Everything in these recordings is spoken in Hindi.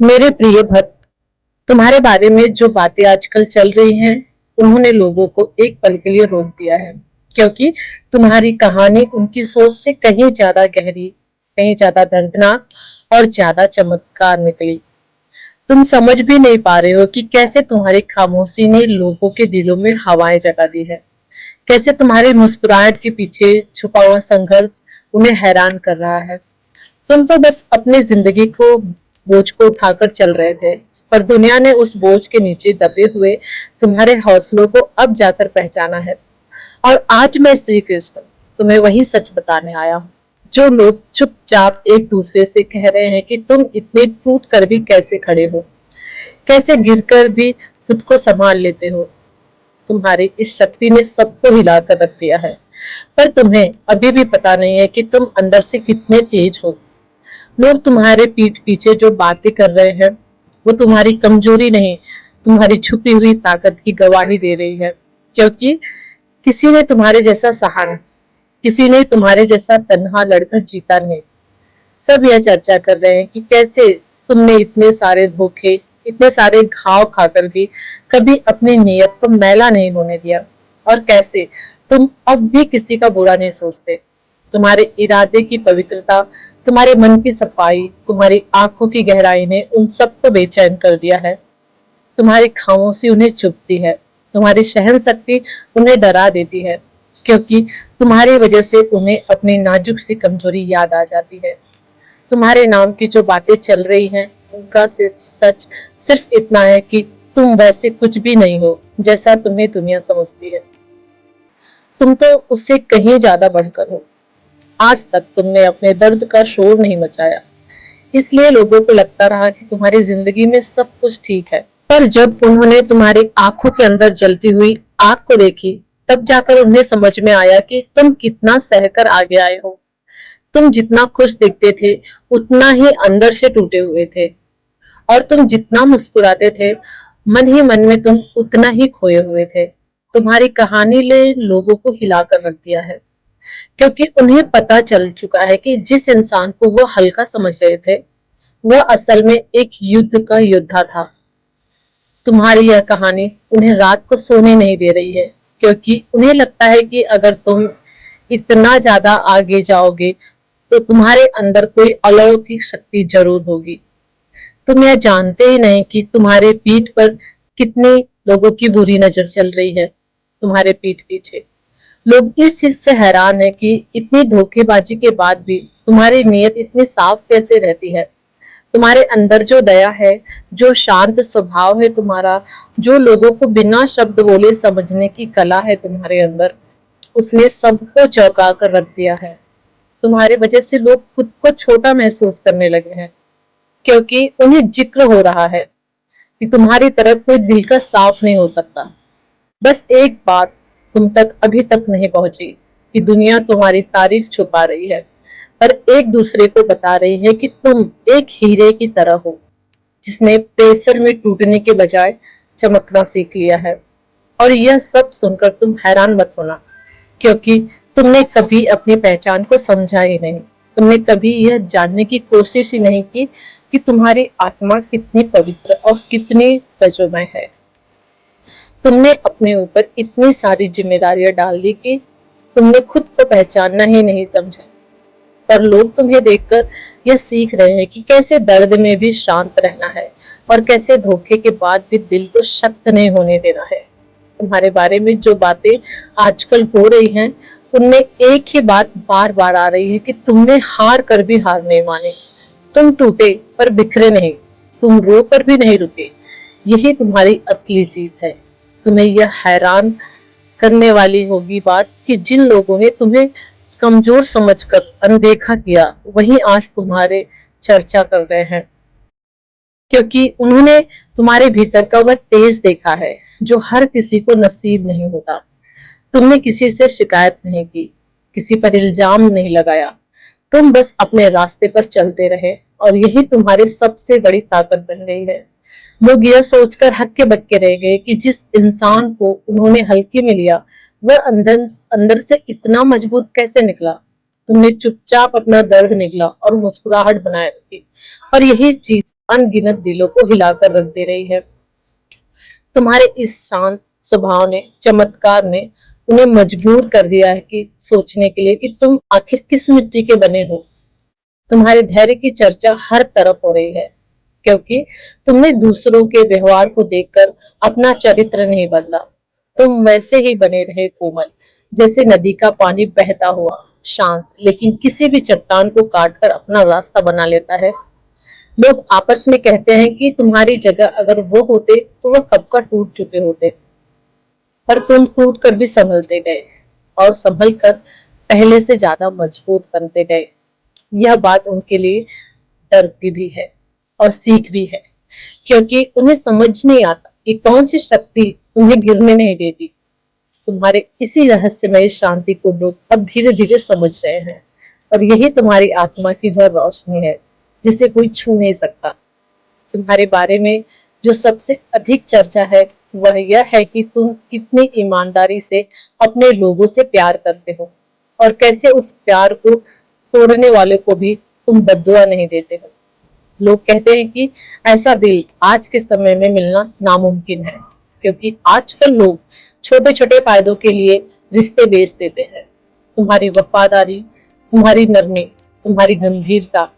मेरे प्रिय भक्त, तुम्हारे बारे में जो बातें आजकल चल रही हैं, उन्होंने लोगों को एक पल के लिए रोक दिया है, क्योंकि तुम्हारी कहानी उनकी सोच से कहीं ज्यादा गहरी, कहीं ज्यादा दर्दनाक और ज्यादा चमत्कार निकली। तुम समझ भी नहीं पा रहे हो कि कैसे तुम्हारी खामोशी ने लोगों के दिलों में हवाएं जगा दी है, कैसे तुम्हारी मुस्कुराहट के पीछे छुपा हुआ संघर्ष उन्हें हैरान कर रहा है। तुम तो बस अपनी जिंदगी को बोझ को उठाकर चल रहे थे, पर दुनिया ने उस बोझ के नीचे दबे हुए तुम्हारे हौसलों को अब जाकर पहचाना है। और आज मैं श्री कृष्ण तुम्हें वही सच बताने आया हूँ, जो लोग चुपचाप एक दूसरे से कह रहे हैं कि तुम इतने टूट कर भी कैसे खड़े हो, कैसे गिरकर भी खुद को संभाल लेते हो। तुम्हारी इस शक्ति ने सबको हिलाकर रख दिया है, पर तुम्हें अभी भी पता नहीं है कि तुम अंदर से कितने तेज हो। लोग तुम्हारे पीठ पीछे जो बातें कर रहे हैं, वो तुम्हारी कमजोरी नहीं, तुम्हारी छुपी हुई ताकत की गवाही दे रही है। क्योंकि किसी ने तुम्हारे जैसा सहा नहीं, किसी ने तुम्हारे जैसा तन्हा लड़कर जीता नहीं। सब यह चर्चा कर रहे हैं कि कैसे तुमने इतने सारे धोखे, इतने सारे घाव खाकर भी कभी अपनी नीयत को मैला नहीं होने दिया, और कैसे तुम अब भी किसी का बुरा नहीं सोचते। तुम्हारे इरादे की पवित्रता, तुम्हारे मन की सफाई, तुम्हारी आंखों की गहराई ने उन सबको बेचैन कर दिया है। तुम्हारी खामोशी उन्हें चुभती है, तुम्हारी सहन शक्ति उन्हें डरा देती है, क्योंकि तुम्हारी वजह से उन्हें अपनी नाजुक सी कमजोरी याद आ जाती है। तुम्हारे नाम की जो बातें चल रही हैं, उनका सच सिर्फ इतना है कि तुम वैसे कुछ भी नहीं हो जैसा तुम्हें दुनिया समझती है। तुम तो उससे कहीं ज्यादा बढ़कर हो। आज तक तुमने अपने दर्द का शोर नहीं मचाया, इसलिए लोगों को लगता रहा कि तुम्हारी जिंदगी में सब कुछ ठीक है। पर जब उन्होंने तुम्हारी आंखों के अंदर जलती हुई आग को देखी, तब जाकर उन्हें समझ में आया कि तुम कितना सहकर आगे आए हो। तुम जितना खुश दिखते थे, उतना ही अंदर से टूटे हुए थे, और तुम जितना मुस्कुराते थे, मन ही मन में तुम उतना ही खोए हुए थे। तुम्हारी कहानी ने लोगों को हिलाकर रख दिया है, क्योंकि उन्हें पता चल चुका है कि जिस इंसान को वो हल्का समझ रहे थे, वह असल में एक युद्ध का योद्धा था। तुम्हारी यह कहानी उन्हें रात को सोने नहीं दे रही है, क्योंकि उन्हें लगता है कि अगर तुम इतना ज्यादा आगे जाओगे, तो तुम्हारे अंदर कोई अलौकिक शक्ति जरूर होगी। तुम यह जानते ही नहीं कि तुम्हारे पीठ पर कितने लोगों की बुरी नजर चल रही है। तुम्हारे पीठ पीछे लोग इस चीज से हैरान है कि इतनी धोखेबाजी के बाद भी तुम्हारी नीयत इतनी साफ कैसे रहती है। तुम्हारे अंदर जो दया है, जो शांत स्वभाव है तुम्हारा, जो लोगों को बिना शब्द बोले समझने की कला है तुम्हारे अंदर, उसने सबको चौंका कर रख दिया है। तुम्हारी वजह से लोग खुद को छोटा महसूस करने लगे हैं, क्योंकि उन्हें जिक्र हो रहा है कि तुम्हारी तरह कोई दिल का साफ नहीं हो सकता। बस एक बात तुम तक अभी तक नहीं पहुंची, कि दुनिया तुम्हारी तारीफ छुपा रही है, पर एक दूसरे को बता रही है कि तुम एक हीरे की तरह हो, जिसने प्रेशर में टूटने के बजाय चमकना सीख लिया है। और यह सब सुनकर तुम हैरान मत होना, क्योंकि तुमने कभी अपनी पहचान को समझा ही नहीं। तुमने कभी यह जानने की कोशिश ही नहीं की कि तुम्हारी आत्मा कितनी पवित्र और कितनी तेजोमय है। तुमने अपने ऊपर इतनी सारी जिम्मेदारियां डाल दी कि तुमने खुद को पहचानना ही नहीं समझा। पर लोग तुम्हें देखकर यह सीख रहे हैं कि कैसे दर्द में भी शांत रहना है, और कैसे धोखे के बाद भी दिल को शक्त नहीं होने देना है। तुम्हारे बारे में जो बातें आजकल हो रही हैं, उनमें एक ही बात बार बार आ रही है कि तुमने हार कर भी हार नहीं मानी। तुम टूटे पर बिखरे नहीं, तुम रो कर भी नहीं रुके। यही तुम्हारी असली जीत है। तुम्हें यह हैरान करने वाली होगी बात कि जिन लोगों ने तुम्हें कमजोर समझकर अनदेखा किया, वही आज तुम्हारे चर्चा कर रहे हैं, क्योंकि उन्होंने तुम्हारे भीतर का वह तेज देखा है जो हर किसी को नसीब नहीं होता। तुमने किसी से शिकायत नहीं की, किसी पर इल्जाम नहीं लगाया, तुम बस अपने रास्ते पर चलते रहे, और यही तुम्हारी सबसे बड़ी ताकत बन गई है। लोग यह सोचकर हक्के बक्के रह गए कि जिस इंसान को उन्होंने हल्के में लिया, वह अंदर अंदर से इतना मजबूत कैसे निकला। तुमने चुपचाप अपना दर्द निकला और मुस्कुराहट बनाए रखी, और यही चीज अनगिनत दिलों को हिलाकर रख दे रही है। तुम्हारे इस शांत स्वभाव ने, चमत्कार ने उन्हें मजबूर कर दिया है कि सोचने के लिए कि तुम आखिर किस मिट्टी के बने हो। तुम्हारे धैर्य की चर्चा हर तरफ हो रही है, क्योंकि तुमने दूसरों के व्यवहार को देखकर अपना चरित्र नहीं बदला। तुम वैसे ही बने रहे कोमल, जैसे नदी का पानी बहता हुआ, शांत, लेकिन किसी भी चट्टान को काटकर अपना रास्ता बना लेता है। लोग आपस में कहते हैं कि तुम्हारी जगह अगर वो होते तो वह कब का टूट चुके होते, पर तुम टूट कर भी संभलते गए, और संभल कर पहले से ज्यादा मजबूत बनते गए। यह बात उनके लिए डर की भी है और सीख भी है, क्योंकि उन्हें समझ नहीं आता कि कौन सी शक्ति उन्हें गिरने नहीं देती। तुम्हारे इसी रहस्यमय शांति को लोग अब धीरे धीरे समझ रहे हैं, और यही तुम्हारी आत्मा की वह रोशनी है जिसे कोई छू नहीं सकता। तुम्हारे बारे में जो सबसे अधिक चर्चा है वह यह है कि तुम कितनी ईमानदारी से अपने लोगों से प्यार करते हो, और कैसे उस प्यार को तोड़ने वाले को भी तुम बद्दुआ नहीं देते हो। लोग कहते हैं कि ऐसा दिल आज के समय में मिलना नामुमकिन है, क्योंकि आजकल लोग छोटे छोटे फायदों के लिए रिश्ते बेच देते हैं। तुम्हारी वफादारी, तुम्हारी नरमी, तुम्हारी गंभीरता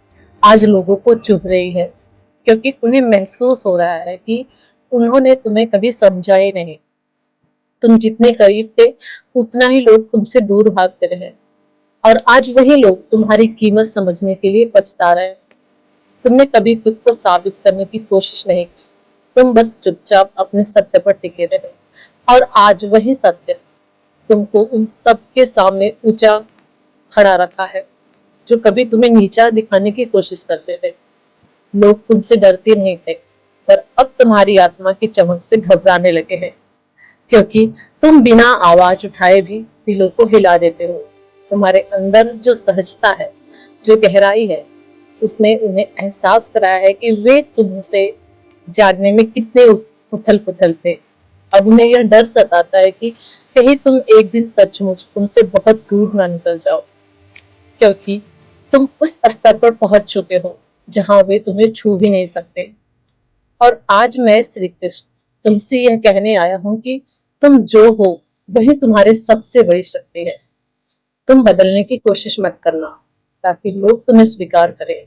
आज लोगों को चुभ रही है, क्योंकि उन्हें महसूस हो रहा है कि उन्होंने तुम्हें कभी समझा ही नहीं। तुम जितने करीब थे उतना ही लोग तुमसे दूर भागते रहे, और आज वही लोग तुम्हारी कीमत समझने के लिए पछता रहे हैं। तुमने कभी खुद को साबित करने की कोशिश नहीं की, तुम बस चुपचाप अपने सत्य पर टिके रहे, और आज वही सत्य तुमको उन सबके सामने ऊंचा खड़ा रखा है जो कभी तुम्हें नीचा दिखाने की कोशिश करते थे। लोग तुमसे डरते नहीं थे, पर अब तुम्हारी आत्मा की चमक से घबराने लगे हैं, क्योंकि तुम बिना आवाज उठाए भी दिलों को हिला देते हो। तुम्हारे अंदर जो सहजता है, जो गहराई है, उसने उन्हें एहसास कराया है कि वे तुमसे जानने में कितने उथल पुथल थे। अब उन्हें यह डर सताता है कि कहीं तुम एक दिन सचमुच उनसे बहुत दूर ना निकल जाओ, क्योंकि तुम उस स्तर पर पहुंच चुके हो जहां वे तुम्हें छू भी नहीं सकते। और आज मैं श्री कृष्ण तुमसे यह कहने आया हूं कि तुम जो हो वही तुम्हारे सबसे बड़ी शक्ति है। तुम बदलने की कोशिश मत करना ताकि लोग तुम्हें स्वीकार करें,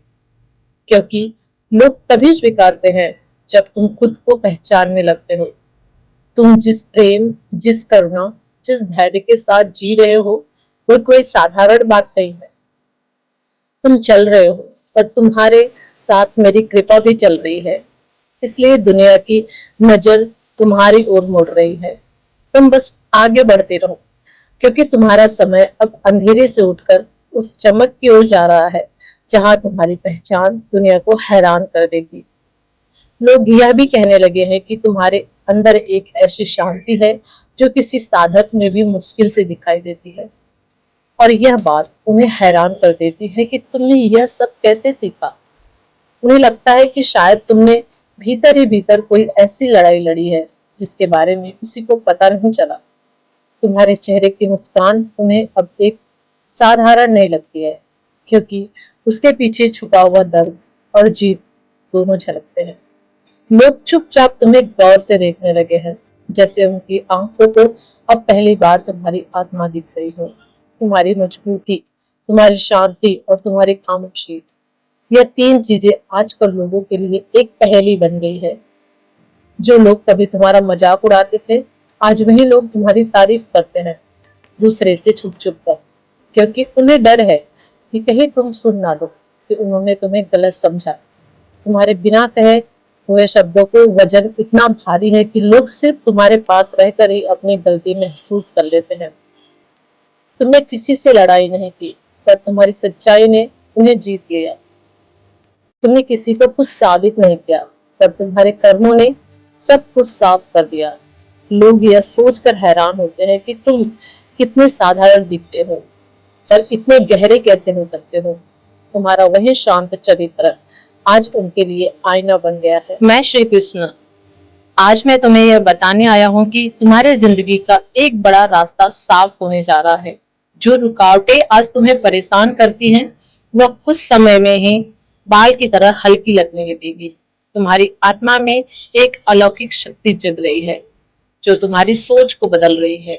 क्योंकि लोग तभी स्वीकारते हैं जब तुम खुद को पहचानने लगते हो। तुम जिस प्रेम, जिस करुणा, जिस धैर्य के साथ जी रहे हो वो कोई साधारण बात नहीं है। तुम चल रहे हो, पर तुम्हारे साथ मेरी कृपा भी चल रही है, इसलिए दुनिया की नजर तुम्हारी ओर मुड़ रही है। तुम बस आगे बढ़ते रहो, क्योंकि तुम्हारा समय अब अंधेरे से उठकर उस चमक की ओर जा रहा है जहां तुम्हारी पहचान दुनिया को हैरान कर देगी। लोग यह भी कहने लगे हैं कि तुम्हारे अंदर एक ऐसी शांति है जो किसी साधक में भी मुश्किल से दिखाई देती है, और यह बात उन्हें हैरान कर देती है कि तुमने यह सब कैसे सीखा। उन्हें लगता है कि शायद तुमने भीतर ही भीतर कोई ऐसी लड़ाई लड़ी है जिसके बारे में किसी को पता नहीं चला। तुम्हारे चेहरे की मुस्कान उन्हें अब एक साधारण नहीं लगती है, क्योंकि उसके पीछे छुपा हुआ दर्द और जीत दोनों झलकते हैं। लोग चुपचाप तुम्हें गौर से देखने लगे हैं, जैसे उनकी आंखों को अब पहली बार तुम्हारी आत्मा दिख रही हो। तुम्हारी मजबूती, तुम्हारी शांति और तुम्हारी खामोशी, यह तीन चीजें आजकल लोगों के लिए एक पहेली बन गई है। जो लोग कभी तुम्हारा मजाक उड़ाते थे, आज वही लोग तुम्हारी तारीफ करते हैं, दूसरे से छुप छुप कर, क्योंकि उन्हें डर है कि कहीं तुम सुन ना लो कि उन्होंने तुम्हें गलत समझा। तुम्हारे बिना कहे हुए शब्दों को वजन इतना भारी है कि लोग सिर्फ तुम्हारे पास रहकर ही अपनी गलती महसूस कर लेते हैं। तुमने किसी से लड़ाई नहीं की, पर तुम्हारी सच्चाई ने उन्हें जीत लिया। तुमने किसी को कुछ साबित नहीं किया, पर तुम्हारे कर्मों ने सब कुछ साफ कर दिया। लोग यह सोचकर हैरान होते हैं कि तुम कितने साधारण दिखते हो, पर इतने गहरे कैसे हो सकते हो। तुम्हारा वही शांत चरित्र आज उनके लिए आईना बन गया है। मैं श्री कृष्ण आज मैं तुम्हें यह बताने आया हूँ कि तुम्हारे जिंदगी का एक बड़ा रास्ता साफ होने जा रहा है। जो रुकावटें आज तुम्हें परेशान करती हैं, वह कुछ समय में ही बाल की तरह हल्की लगने लगेगी। तुम्हारी आत्मा में एक अलौकिक शक्ति जग रही है जो तुम्हारी सोच को बदल रही है।